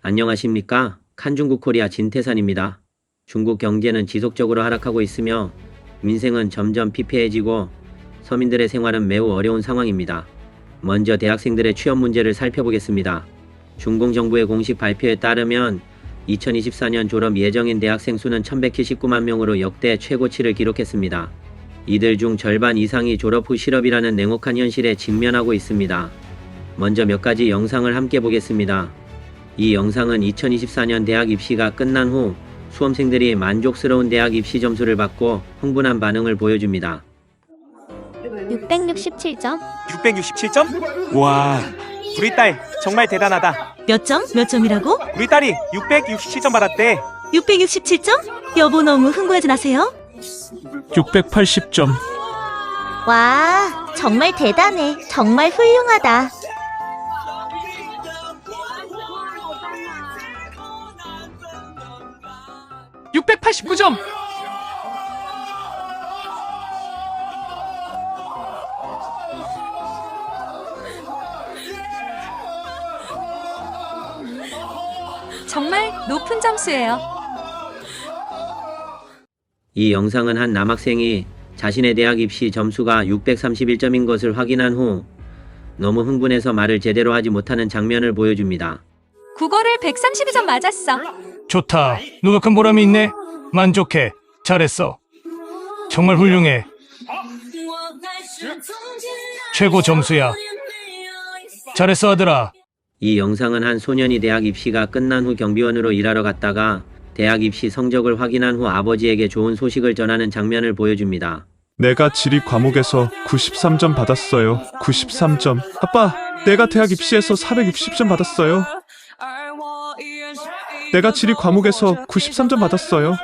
안녕하십니까? 칸중국 코리아 진태산입니다. 중국 경제는 지속적으로 하락하고 있으며 민생은 점점 피폐해지고 서민들의 생활은 매우 어려운 상황입니다. 먼저 대학생들의 취업 문제를 살펴보겠습니다. 중공 정부의 공식 발표에 따르면 2024년 졸업 예정인 대학생 수는 1179만 명으로 역대 최고치를 기록했습니다. 이들 중 절반 이상이 졸업 후 실업이라는 냉혹한 현실에 직면하고 있습니다. 먼저 몇 가지 영상을 함께 보겠습니다. 이 영상은 2024년 대학 입시가 끝난 후 수험생들이 만족스러운 대학 입시 점수를 받고 흥분한 반응을 보여줍니다. 667점? 667점? 와, 우리 딸 정말 대단하다. 몇 점? 몇 점이라고? 우리 딸이 667점 받았대. 667점? 여보 너무 흥분하지 마세요. 680점. 와, 정말 대단해. 정말 훌륭하다. 689점. 정말 높은 점수예요. 이 영상은 한 남학생이 자신의 대학 입시 점수가 631점인 것을 확인한 후 너무 흥분해서 말을 제대로 하지 못하는 장면을 보여줍니다. 국어를 132점 맞았어. 좋다. 누가 보람이 있네. 만족해. 잘했어. 정말 훌륭해. 최고 점수야. 잘했어 아들아. 이 영상은 한 소년이 대학 입시가 끝난 후 경비원으로 일하러 갔다가 대학 입시 성적을 확인한 후 아버지에게 좋은 소식을 전하는 장면을 보여줍니다. 내가 지리 과목에서 93점 받았어요. 93점. 아빠, 내가 대학 입시에서 460점 받았어요. 내가 지리 과목에서 93점 받았어요.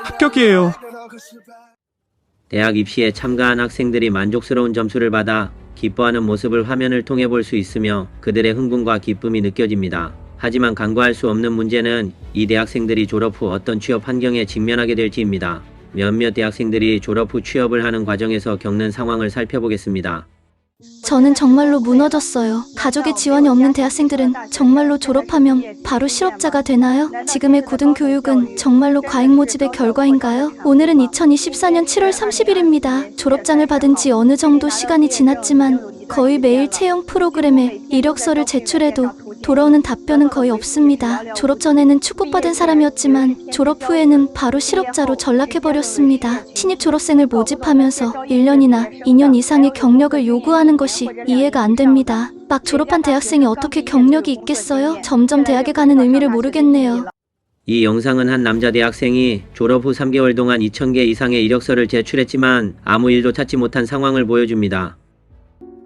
합격이에요. 대학 입시에 참가한 학생들이 만족스러운 점수를 받아 기뻐하는 모습을 화면을 통해 볼 수 있으며 그들의 흥분과 기쁨이 느껴집니다. 하지만 간과할 수 없는 문제는 이 대학생들이 졸업 후 어떤 취업 환경에 직면하게 될지입니다. 몇몇 대학생들이 졸업 후 취업을 하는 과정에서 겪는 상황을 살펴보겠습니다. 저는 정말로 무너졌어요. 가족의 지원이 없는 대학생들은 정말로 졸업하면 바로 실업자가 되나요? 지금의 고등교육은 정말로 과잉 모집의 결과인가요? 오늘은 2024년 7월 30일입니다. 졸업장을 받은 지 어느 정도 시간이 지났지만 거의 매일 채용 프로그램에 이력서를 제출해도 돌아오는 답변은 거의 없습니다. 졸업 전에는 축복받은 사람이었지만 졸업 후에는 바로 실업자로 전락해버렸습니다. 신입 졸업생을 모집하면서 1년이나 2년 이상의 경력을 요구하는 것이 이해가 안 됩니다. 막 졸업한 대학생이 어떻게 경력이 있겠어요? 점점 대학에 가는 의미를 모르겠네요. 이 영상은 한 남자 대학생이 졸업 후 3개월 동안 2,000개 이상의 이력서를 제출했지만 아무 일도 찾지 못한 상황을 보여줍니다.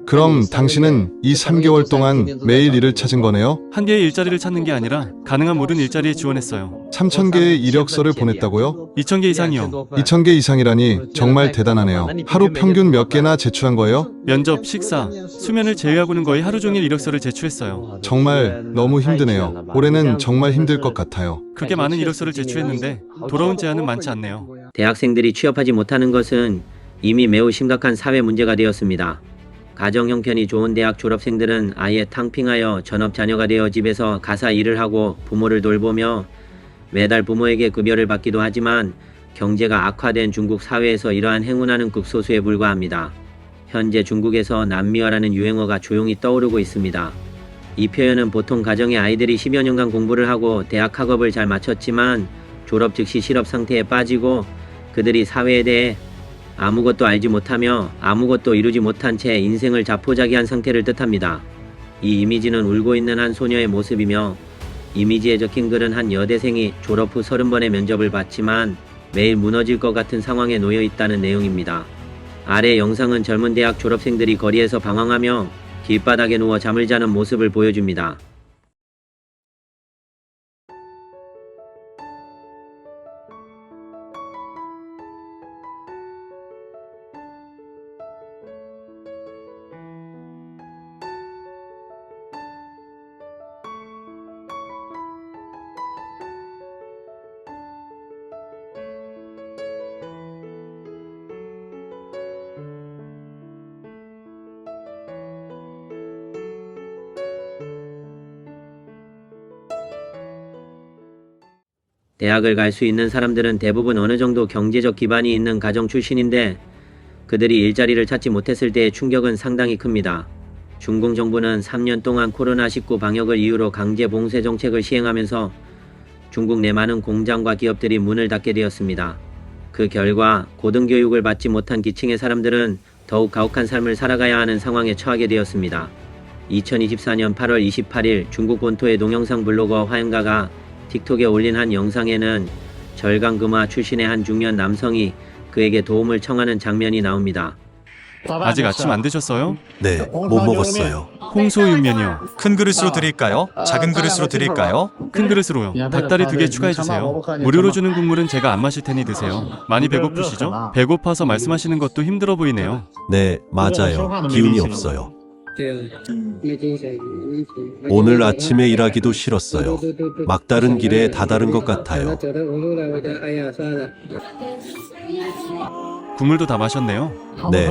그럼 당신은 이 3개월 동안 매일 일을 찾은 거네요? 한 개의 일자리를 찾는 게 아니라 가능한 모든 일자리에 지원했어요. 3,000개의 이력서를 보냈다고요? 2,000개 이상이요. 2,000개 이상이라니 정말 대단하네요. 하루 평균 몇 개나 제출한 거예요? 면접, 식사, 수면을 제외하고는 거의 하루 종일 이력서를 제출했어요. 정말 너무 힘드네요. 올해는 정말 힘들 것 같아요. 그렇게 많은 이력서를 제출했는데 돌아온 제안은 많지 않네요. 대학생들이 취업하지 못하는 것은 이미 매우 심각한 사회 문제가 되었습니다. 가정 형편이 좋은 대학 졸업생들은 아예 탕핑하여 전업 자녀가 되어 집에서 가사 일을 하고 부모를 돌보며 매달 부모에게 급여를 받기도 하지만 경제가 악화된 중국 사회에서 이러한 행운하는 극소수에 불과합니다. 현재 중국에서 남미화라는 유행어가 조용히 떠오르고 있습니다. 이 표현은 보통 가정의 아이들이 10여 년간 공부를 하고 대학 학업을 잘 마쳤지만 졸업 즉시 실업 상태에 빠지고 그들이 사회에 대해 아무것도 알지 못하며 아무것도 이루지 못한 채 인생을 자포자기한 상태를 뜻합니다. 이 이미지는 울고 있는 한 소녀의 모습이며 이미지에 적힌 글은 한 여대생이 졸업 후 30번의 면접을 봤지만 매일 무너질 것 같은 상황에 놓여 있다는 내용입니다. 아래 영상은 젊은 대학 졸업생들이 거리에서 방황하며 길바닥에 누워 잠을 자는 모습을 보여줍니다. 대학을 갈 수 있는 사람들은 대부분 어느 정도 경제적 기반이 있는 가정 출신인데 그들이 일자리를 찾지 못했을 때의 충격은 상당히 큽니다. 중국 정부는 3년 동안 코로나19 방역을 이유로 강제 봉쇄 정책을 시행하면서 중국 내 많은 공장과 기업들이 문을 닫게 되었습니다. 그 결과 고등교육을 받지 못한 기층의 사람들은 더욱 가혹한 삶을 살아가야 하는 상황에 처하게 되었습니다. 2024년 8월 28일 중국 본토의 동영상 블로거 화영가가 틱톡에 올린 한 영상에는 절강금화 출신의 한 중년 남성이 그에게 도움을 청하는 장면이 나옵니다. 아직 아침 안 드셨어요? 네, 못 먹었어요. 홍소윤면이요. 큰 그릇으로 드릴까요? 작은 그릇으로 드릴까요? 큰 그릇으로요. 닭다리 2개 추가해 주세요. 무료로 주는 국물은 제가 안 마실 테니 드세요. 많이 배고프시죠? 배고파서 말씀하시는 것도 힘들어 보이네요. 네, 맞아요. 기운이 없어요. 오늘 아침에 일하기도 싫었어요. 막다른 길에 다다른 것 같아요. 국물도 다 마셨네요. 네,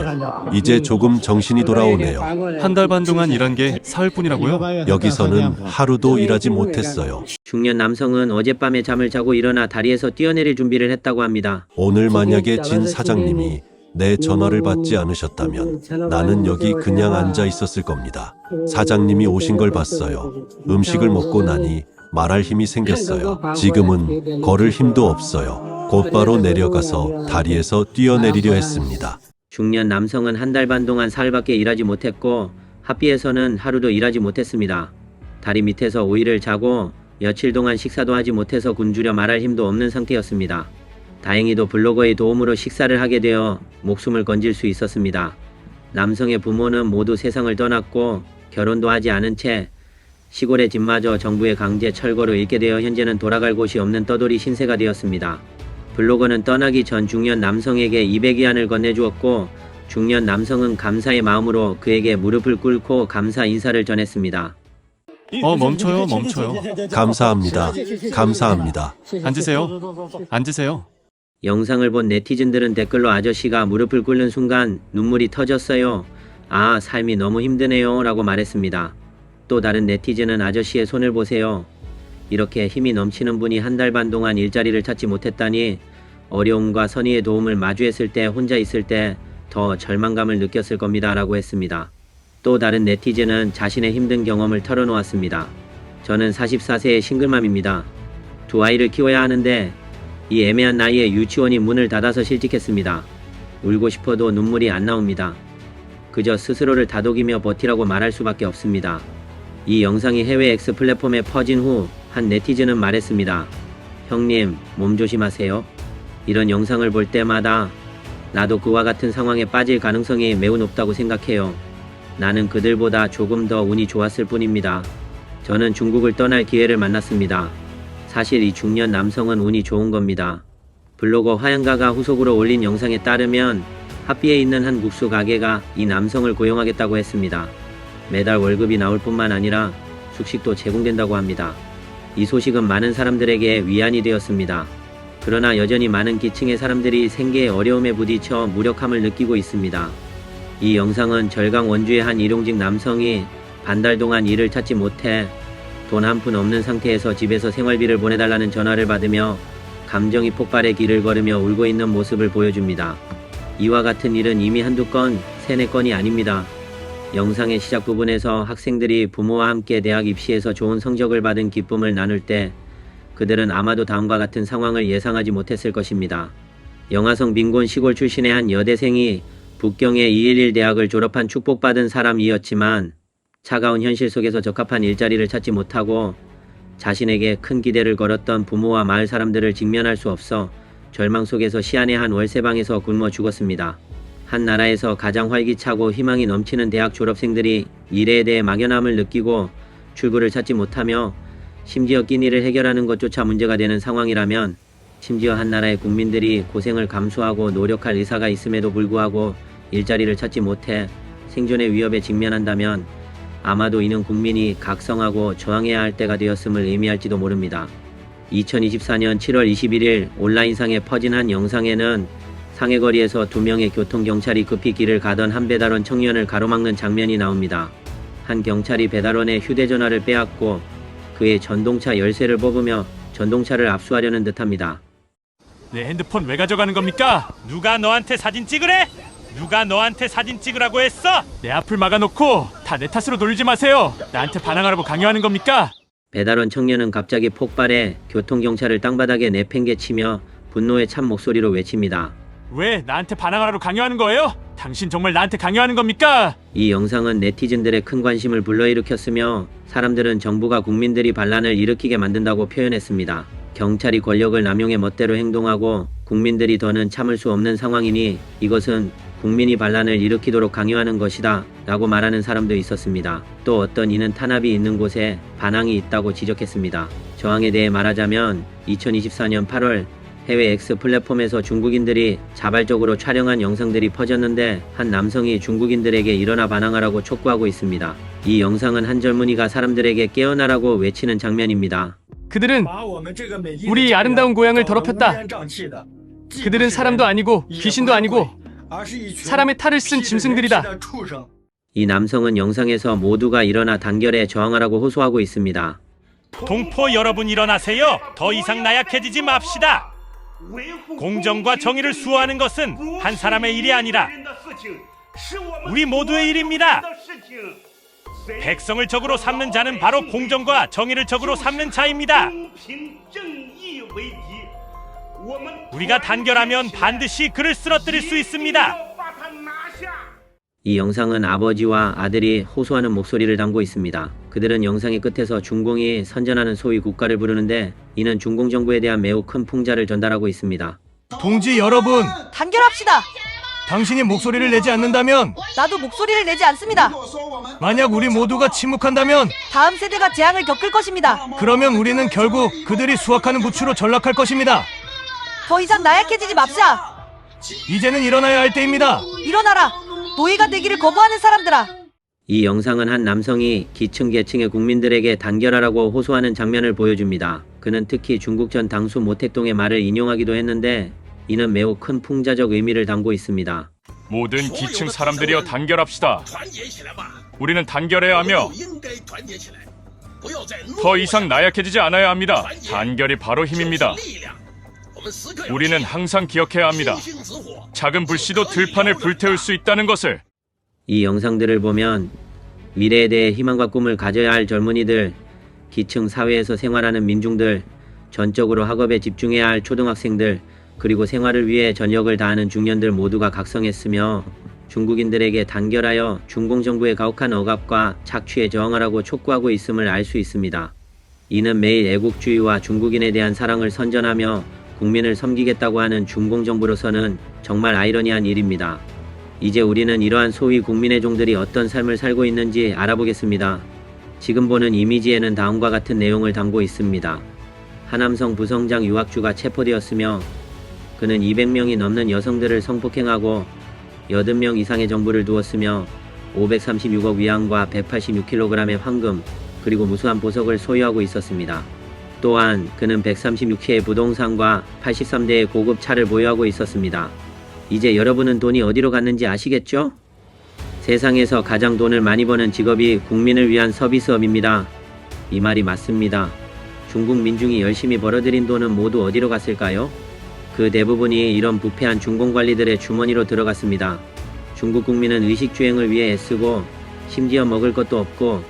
이제 조금 정신이 돌아오네요. 한 달 반 동안 일한 게 사흘뿐이라고요? 여기서는 하루도 일하지 못했어요. 중년 남성은 어젯밤에 잠을 자고 일어나 다리에서 뛰어내릴 준비를 했다고 합니다. 오늘 만약에 진 사장님이 내 전화를 받지 않으셨다면 나는 여기 그냥 앉아 있었을 겁니다. 사장님이 오신 걸 봤어요. 음식을 먹고 나니 말할 힘이 생겼어요. 지금은 걸을 힘도 없어요. 곧바로 내려가서 다리에서 뛰어내리려 했습니다. 중년 남성은 한 달 반 동안 사흘밖에 일하지 못했고 합비에서는 하루도 일하지 못했습니다. 다리 밑에서 오일을 자고 며칠 동안 식사도 하지 못해서 굶주려 말할 힘도 없는 상태였습니다. 다행히도 블로거의 도움으로 식사를 하게 되어 목숨을 건질 수 있었습니다. 남성의 부모는 모두 세상을 떠났고 결혼도 하지 않은 채 시골의 집마저 정부의 강제 철거로 잃게 되어 현재는 돌아갈 곳이 없는 떠돌이 신세가 되었습니다. 블로거는 떠나기 전 중년 남성에게 200위안을 건네주었고 중년 남성은 감사의 마음으로 그에게 무릎을 꿇고 감사 인사를 전했습니다. 멈춰요. 감사합니다. 감사합니다. 앉으세요. 앉으세요. 영상을 본 네티즌들은 댓글로 아저씨가 무릎을 꿇는 순간 눈물이 터졌어요. 아, 삶이 너무 힘드네요 라고 말했습니다. 또 다른 네티즌은 아저씨의 손을 보세요. 이렇게 힘이 넘치는 분이 한 달 반 동안 일자리를 찾지 못했다니 어려움과 선의의 도움을 마주했을 때 혼자 있을 때 더 절망감을 느꼈을 겁니다 라고 했습니다. 또 다른 네티즌은 자신의 힘든 경험을 털어놓았습니다. 저는 44세의 싱글맘입니다. 2아이를 키워야 하는데 이 애매한 나이에 유치원이 문을 닫아서 실직했습니다. 울고 싶어도 눈물이 안 나옵니다. 그저 스스로를 다독이며 버티라고 말할 수밖에 없습니다. 이 영상이 해외 X 플랫폼에 퍼진 후 한 네티즌은 말했습니다. 형님, 몸 조심하세요. 이런 영상을 볼 때마다 나도 그와 같은 상황에 빠질 가능성이 매우 높다고 생각해요. 나는 그들보다 조금 더 운이 좋았을 뿐입니다. 저는 중국을 떠날 기회를 만났습니다. 사실 이 중년 남성은 운이 좋은 겁니다. 블로거 화영가가 후속으로 올린 영상에 따르면 합비에 있는 한 국수 가게가 이 남성을 고용하겠다고 했습니다. 매달 월급이 나올 뿐만 아니라 숙식도 제공된다고 합니다. 이 소식은 많은 사람들에게 위안이 되었습니다. 그러나 여전히 많은 기층의 사람들이 생계의 어려움에 부딪혀 무력함을 느끼고 있습니다. 이 영상은 절강 원주의 한 일용직 남성이 반달 동안 일을 찾지 못해 돈 한 푼 없는 상태에서 집에서 생활비를 보내달라는 전화를 받으며 감정이 폭발의 길을 걸으며 울고 있는 모습을 보여줍니다. 이와 같은 일은 이미 한두 건, 세네 건이 아닙니다. 영상의 시작 부분에서 학생들이 부모와 함께 대학 입시에서 좋은 성적을 받은 기쁨을 나눌 때 그들은 아마도 다음과 같은 상황을 예상하지 못했을 것입니다. 영화성 빈곤 시골 출신의 한 여대생이 북경의 211 대학을 졸업한 축복받은 사람이었지만 차가운 현실 속에서 적합한 일자리를 찾지 못하고 자신에게 큰 기대를 걸었던 부모와 마을 사람들을 직면할 수 없어 절망 속에서 시안의 한 월세방에서 굶어 죽었습니다. 한 나라에서 가장 활기차고 희망이 넘치는 대학 졸업생들이 미래에 대해 막연함을 느끼고 출구를 찾지 못하며 심지어 끼니를 해결하는 것조차 문제가 되는 상황이라면 심지어 한 나라의 국민들이 고생을 감수하고 노력할 의사가 있음에도 불구하고 일자리를 찾지 못해 생존의 위협에 직면한다면 아마도 이는 국민이 각성하고 저항해야 할 때가 되었음을 의미할지도 모릅니다. 2024년 7월 21일 온라인상에 퍼진 한 영상에는 상해거리에서 2명의 교통경찰이 급히 길을 가던 한 배달원 청년을 가로막는 장면이 나옵니다. 한 경찰이 배달원의 휴대전화를 빼앗고 그의 전동차 열쇠를 뽑으며 전동차를 압수하려는 듯합니다. 내 핸드폰 왜 가져가는 겁니까? 누가 너한테 사진 찍으래? 누가 너한테 사진 찍으라고 했어? 내 앞을 막아놓고 다 내 탓으로 돌리지 마세요. 나한테 반항하라고 강요하는 겁니까? 배달원 청년은 갑자기 폭발해 교통경찰을 땅바닥에 내팽개치며 분노에 찬 목소리로 외칩니다. 왜 나한테 반항하라고 강요하는 거예요? 당신 정말 나한테 강요하는 겁니까? 이 영상은 네티즌들의 큰 관심을 불러일으켰으며 사람들은 정부가 국민들이 반란을 일으키게 만든다고 표현했습니다. 경찰이 권력을 남용해 멋대로 행동하고 국민들이 더는 참을 수 없는 상황이니 이것은 국민이 반란을 일으키도록 강요하는 것이다 라고 말하는 사람도 있었습니다. 또 어떤 이는 탄압이 있는 곳에 반항이 있다고 지적했습니다. 저항에 대해 말하자면 2024년 8월 해외 X 플랫폼에서 중국인들이 자발적으로 촬영한 영상들이 퍼졌는데 한 남성이 중국인들에게 일어나 반항하라고 촉구하고 있습니다. 이 영상은 한 젊은이가 사람들에게 깨어나라고 외치는 장면입니다. 그들은 우리 아름다운 고향을 더럽혔다. 그들은 사람도 아니고 귀신도 아니고 사람의 탈을 쓴 짐승들이다. 이 남성은 영상에서 모두가 일어나 단결에 저항하라고 호소하고 있습니다. 동포 여러분 일어나세요. 더 이상 나약해지지 맙시다. 공정과 정의를 수호하는 것은 한 사람의 일이 아니라 우리 모두의 일입니다. 백성을 적으로 삼는 자는 바로 공정과 정의를 적으로 삼는 자입니다. 우리가 단결하면 반드시 그를 쓰러뜨릴 수 있습니다. 이 영상은 아버지와 아들이 호소하는 목소리를 담고 있습니다. 그들은 영상의 끝에서 중공이 선전하는 소위 국가를 부르는데 이는 중공 정부에 대한 매우 큰 풍자를 전달하고 있습니다. 동지 여러분, 단결합시다. 당신이 목소리를 내지 않는다면, 나도 목소리를 내지 않습니다. 만약 우리 모두가 침묵한다면 다음 세대가 재앙을 겪을 것입니다. 그러면 우리는 결국 그들이 수확하는 부추로 전락할 것입니다. 더 이상 나약해지지 맙시다. 이제는 일어나야 할 때입니다. 일어나라. 노예가 되기를 거부하는 사람들아. 이 영상은 한 남성이 기층 계층의 국민들에게 단결하라고 호소하는 장면을 보여줍니다. 그는 특히 중국 전 당수 모택동의 말을 인용하기도 했는데 이는 매우 큰 풍자적 의미를 담고 있습니다. 모든 기층 사람들이여 단결합시다. 우리는 단결해야 하며 더 이상 나약해지지 않아야 합니다. 단결이 바로 힘입니다. 우리는 항상 기억해야 합니다. 작은 불씨도 들판을 불태울 수 있다는 것을. 이 영상들을 보면 미래에 대해 희망과 꿈을 가져야 할 젊은이들, 기층 사회에서 생활하는 민중들, 전적으로 학업에 집중해야 할 초등학생들, 그리고 생활을 위해 전력을 다하는 중년들 모두가 각성했으며 중국인들에게 단결하여 중공정부의 가혹한 억압과 착취에 저항하라고 촉구하고 있음을 알 수 있습니다. 이는 매일 애국주의와 중국인에 대한 사랑을 선전하며 국민을 섬기겠다고 하는 중공정부로서는 정말 아이러니한 일입니다. 이제 우리는 이러한 소위 국민의 종들이 어떤 삶을 살고 있는지 알아보겠습니다. 지금 보는 이미지에는 다음과 같은 내용을 담고 있습니다. 하남성 부성장 유학주가 체포되었으며 그는 200명이 넘는 여성들을 성폭행하고 80명 이상의 정보를 두었으며 536억 위안과 186kg의 황금 그리고 무수한 보석을 소유하고 있었습니다. 또한 그는 136채의 부동산과 83대의 고급 차를 보유하고 있었습니다. 이제 여러분은 돈이 어디로 갔는지 아시겠죠? 세상에서 가장 돈을 많이 버는 직업이 국민을 위한 서비스업입니다. 이 말이 맞습니다. 중국 민중이 열심히 벌어들인 돈은 모두 어디로 갔을까요? 그 대부분이 이런 부패한 중공관리들의 주머니로 들어갔습니다. 중국 국민은 의식주행을 위해 애쓰고 심지어 먹을 것도 없고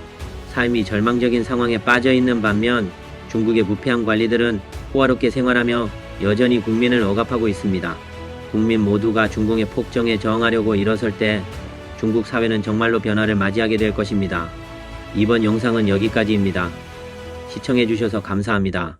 삶이 절망적인 상황에 빠져있는 반면 중국의 부패한 관리들은 호화롭게 생활하며 여전히 국민을 억압하고 있습니다. 국민 모두가 중공의 폭정에 저항하려고 일어설 때 중국 사회는 정말로 변화를 맞이하게 될 것입니다. 이번 영상은 여기까지입니다. 시청해주셔서 감사합니다.